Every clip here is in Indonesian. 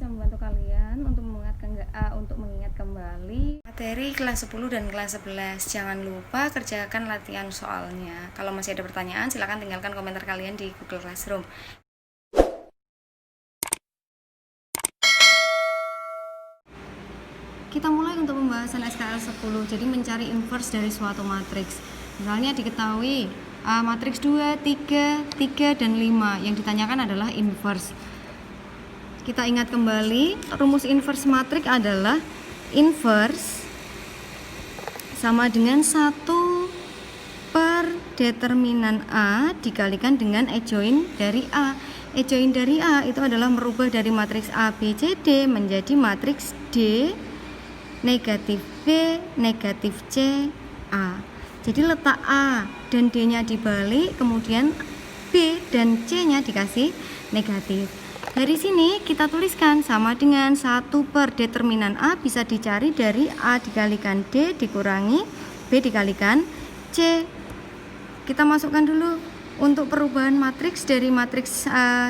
bisa membantu kalian untuk mengingat kembali materi kelas 10 dan kelas 11. Jangan lupa kerjakan latihan soalnya. Kalau masih ada pertanyaan, silakan tinggalkan komentar kalian di Google Classroom. Kita mulai untuk pembahasan SKL 10. Jadi mencari inverse dari suatu matriks. Misalnya diketahui matriks 2, 3, 3, dan 5. Yang ditanyakan adalah inverse. Kita ingat kembali, rumus inverse matriks adalah inverse sama dengan 1 per determinan A dikalikan dengan adjoint dari A. Adjoint dari A itu adalah merubah dari matriks A, B, C, D menjadi matriks D, negatif B, negatif C, A. Jadi letak A dan D-nya dibalik, kemudian B dan C-nya dikasih negatif. Dari sini kita tuliskan sama dengan 1 per determinan A bisa dicari dari A dikalikan D dikurangi B dikalikan C. Kita masukkan dulu untuk perubahan matriks dari matriks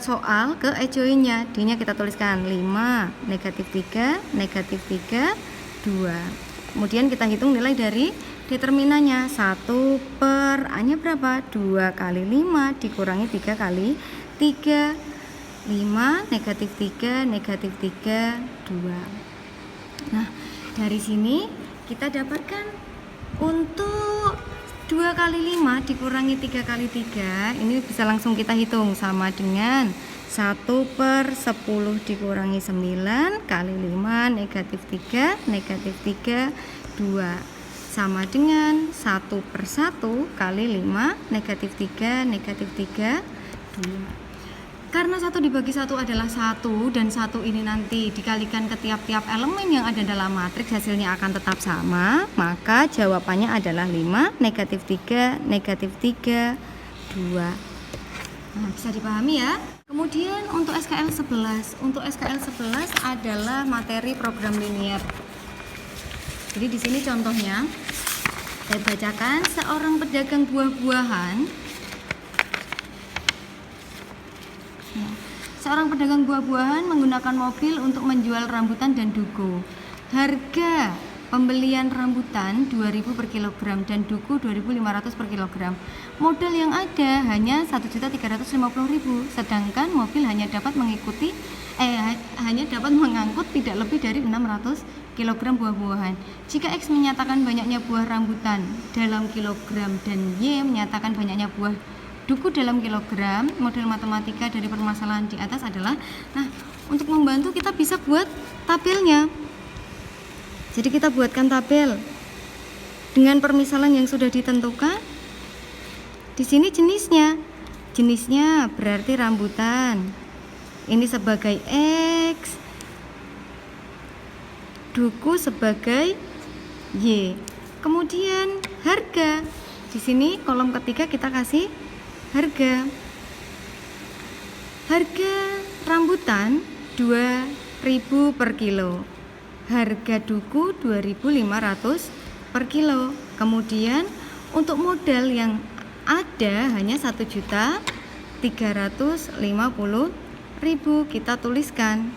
soal ke adjointnya. D-nya kita tuliskan 5, negatif 3, negatif 3, 2. Kemudian kita hitung nilai dari determinannya. 1 per A-nya berapa? 2 kali 5 dikurangi 3 kali 3. 5, negatif 3, negatif 3, 2. Nah, dari sini kita dapatkan untuk 2 kali 5 dikurangi 3 kali 3, ini bisa langsung kita hitung sama dengan 1 per 10 dikurangi 9 kali 5, negatif 3, negatif 3, 2. Sama dengan 1 per 1 kali 5, negatif 3, negatif 3, 2. Karena 1 dibagi 1 adalah 1 dan 1 ini nanti dikalikan ke tiap-tiap elemen yang ada dalam matriks hasilnya akan tetap sama, maka jawabannya adalah 5, negatif 3, negatif 3, 2. Nah, bisa dipahami ya. Kemudian untuk SKL 11. Untuk SKL 11 adalah materi program linier. Jadi di sini contohnya saya bacakan, seorang pedagang buah-buahan menggunakan mobil untuk menjual rambutan dan duku. Harga pembelian rambutan 2.000 per kilogram dan duku 2.500 per kilogram. Modal yang ada hanya 1.350.000, sedangkan mobil hanya dapat mengangkut tidak lebih dari 600 kg buah-buahan. Jika X menyatakan banyaknya buah rambutan dalam kilogram dan Y menyatakan banyaknya buah duku dalam kilogram, model matematika dari permasalahan di atas adalah, nah, untuk membantu kita bisa buat tabelnya. Jadi kita buatkan tabel dengan permisalan yang sudah ditentukan. Di sini jenisnya berarti rambutan. Ini sebagai X, duku sebagai Y. Kemudian harga. Di sini kolom ketiga kita kasih harga rambutan 2.000 per kilo, harga duku 2.500 per kilo. Kemudian untuk modal yang ada hanya 1.350.000 kita tuliskan.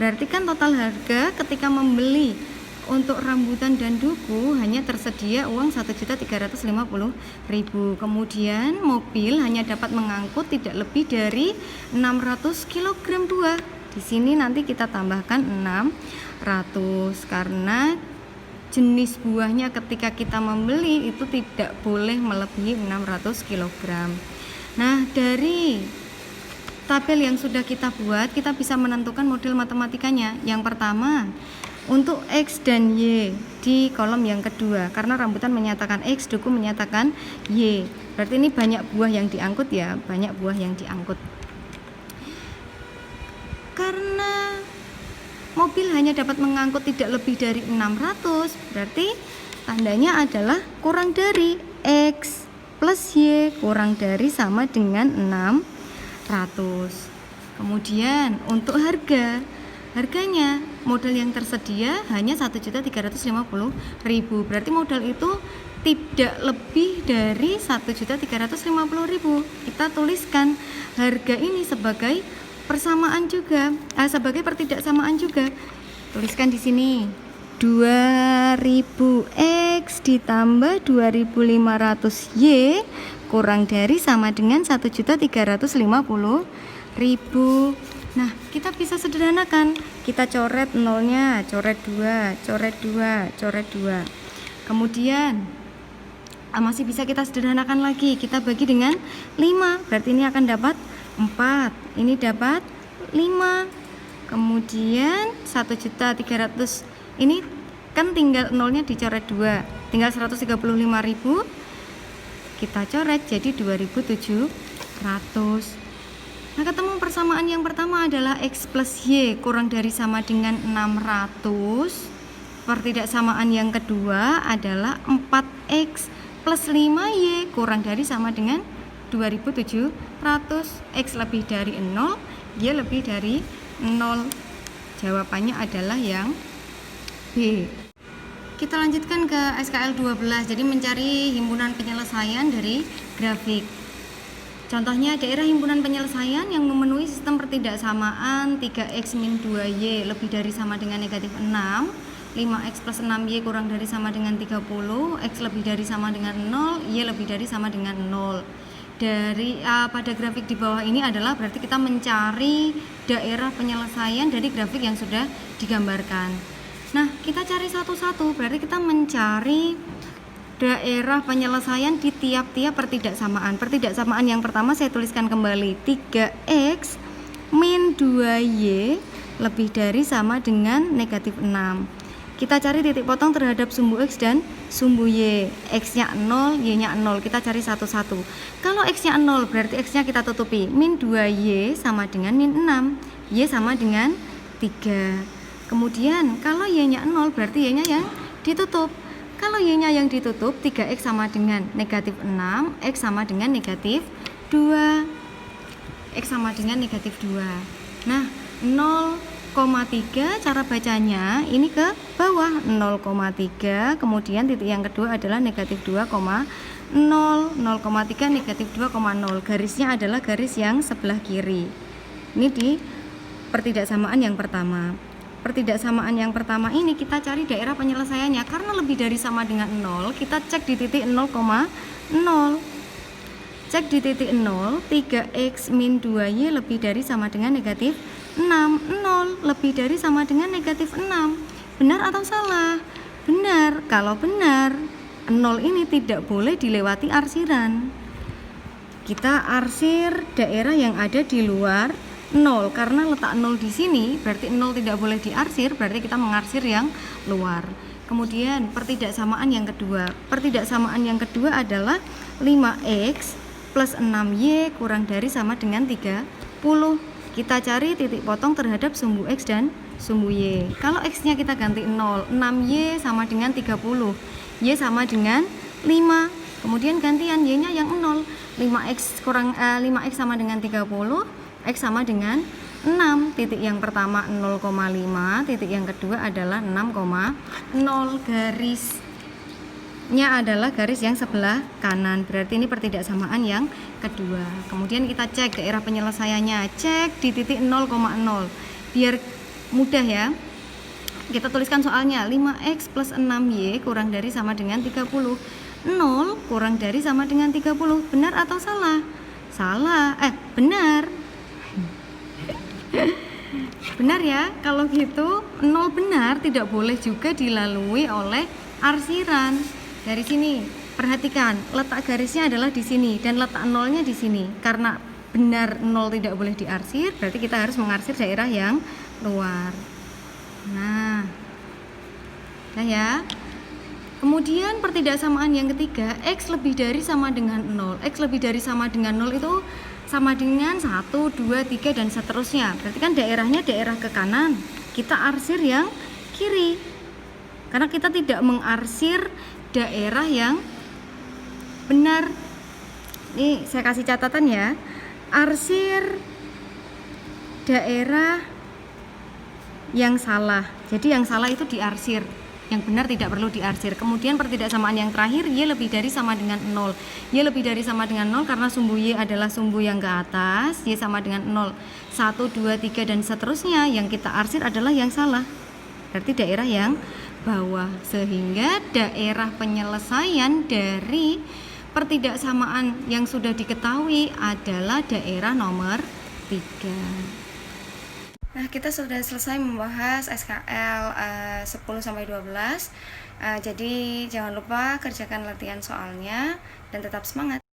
Berarti kan total harga ketika membeli untuk rambutan dan duku hanya tersedia uang 1.350.000. Kemudian mobil hanya dapat mengangkut tidak lebih dari 600 kg buah. Di sini nanti kita tambahkan 600 karena jenis buahnya ketika kita membeli itu tidak boleh melebihi 600 kg. Nah, dari tabel yang sudah kita buat, kita bisa menentukan model matematikanya. Yang pertama, untuk X dan Y di kolom yang kedua, karena rambutan menyatakan X, duku menyatakan Y. Berarti ini banyak buah yang diangkut ya, banyak buah yang diangkut. Karena mobil hanya dapat mengangkut tidak lebih dari 600, berarti tandanya adalah kurang dari X plus Y kurang dari sama dengan 600. Kemudian untuk harganya modal yang tersedia hanya 1.350.000. Berarti modal itu tidak lebih dari 1.350.000. Kita tuliskan harga ini sebagai persamaan juga, sebagai pertidaksamaan juga. Tuliskan di sini 2000x ditambah 2500y kurang dari sama dengan 1.350.000. Nah, kita bisa sederhanakan. Kita coret nolnya, coret 2, coret 2, coret 2. Kemudian masih bisa kita sederhanakan lagi. Kita bagi dengan 5. Berarti ini akan dapat 4. Ini dapat 5. Kemudian 1.300.000. Ini kan tinggal nolnya dicoret 2. Tinggal 135.000. Kita coret jadi 2.700. Nah, ketemu persamaan yang pertama adalah X plus Y kurang dari sama dengan 600. Pertidaksamaan yang kedua adalah 4X plus 5Y kurang dari sama dengan 2.700. X lebih dari 0, Y lebih dari 0. Jawabannya adalah yang B. Kita lanjutkan ke SKL 12. Jadi mencari himpunan penyelesaian dari grafik. Contohnya daerah himpunan penyelesaian yang memenuhi sistem pertidaksamaan 3x min 2y lebih dari sama dengan negatif 6, 5x plus 6y kurang dari sama dengan 30, x lebih dari sama dengan 0, y lebih dari sama dengan 0. Dari pada grafik di bawah ini adalah berarti kita mencari daerah penyelesaian dari grafik yang sudah digambarkan. Nah, kita cari satu-satu, berarti kita mencari daerah penyelesaian di tiap-tiap pertidaksamaan. Pertidaksamaan yang pertama saya tuliskan kembali 3x min 2y lebih dari sama dengan negatif 6. Kita cari titik potong terhadap sumbu x dan sumbu y. X-nya 0, y-nya 0. Kita cari satu-satu. Kalau x-nya 0 berarti x-nya kita tutupi. Min 2y sama dengan min 6. Y sama dengan 3. Kemudian kalau y-nya 0 berarti y-nya yang ditutup. Kalau y-nya yang ditutup, 3x sama dengan negatif 6, x sama dengan negatif 2. X sama dengan negatif 2. Nah, 0,3 cara bacanya ini ke bawah 0,3. Kemudian titik yang kedua adalah negatif 2,0. 0,3 negatif 2,0. Garisnya adalah garis yang sebelah kiri. Ini di pertidaksamaan yang pertama. Pertidaksamaan yang pertama ini kita cari daerah penyelesaiannya. Karena lebih dari sama dengan 0, kita cek di titik 0,0. Cek di titik 0, 3x min 2y lebih dari sama dengan negatif 6. 0 lebih dari sama dengan negatif 6. Benar atau salah? Benar. Kalau benar, 0 ini tidak boleh dilewati arsiran. Kita arsir daerah yang ada di luar 0, karena letak 0 di sini berarti 0 tidak boleh diarsir, berarti kita mengarsir yang luar. Kemudian pertidaksamaan yang kedua. Pertidaksamaan yang kedua adalah 5x plus 6y kurang dari sama dengan 30. Kita cari titik potong terhadap sumbu x dan sumbu y. Kalau x-nya kita ganti 0, 6y sama dengan 30, y sama dengan 5. Kemudian gantian y-nya yang 0, 5x sama dengan 30, X sama dengan 6. Titik yang pertama 0,5, titik yang kedua adalah 6,0. Garisnya adalah garis yang sebelah kanan. Berarti ini pertidaksamaan yang kedua. Kemudian kita cek daerah penyelesaiannya. Cek di titik 0,0. Biar mudah ya. Kita tuliskan soalnya 5x plus 6y kurang dari sama dengan 30. 0 kurang dari sama dengan 30. Benar atau salah? Salah. Benar. Benar ya, kalau gitu 0 benar tidak boleh juga dilalui oleh arsiran. Dari sini perhatikan, letak garisnya adalah di sini dan letak 0-nya di sini. Karena benar 0 tidak boleh diarsir, berarti kita harus mengarsir daerah yang luar. Nah ya. Kemudian pertidaksamaan yang ketiga, x lebih dari sama dengan 0. X lebih dari sama dengan 0 itu sama dengan 1, 2, 3 dan seterusnya. Berarti kan daerahnya daerah ke kanan. Kita arsir yang kiri. Karena kita tidak mengarsir daerah yang benar. Nih, saya kasih catatan ya. Arsir daerah yang salah. Jadi yang salah itu diarsir. Yang benar tidak perlu diarsir. Kemudian pertidaksamaan yang terakhir, Y lebih dari sama dengan 0. Y lebih dari sama dengan 0 karena sumbu Y adalah sumbu yang ke atas, Y sama dengan 0. 1, 2, 3 dan seterusnya yang kita arsir adalah yang salah. Berarti daerah yang bawah. Sehingga daerah penyelesaian dari pertidaksamaan yang sudah diketahui adalah daerah nomor 3. Nah, kita sudah selesai membahas SKL 10-12. Jadi jangan lupa kerjakan latihan soalnya dan tetap semangat.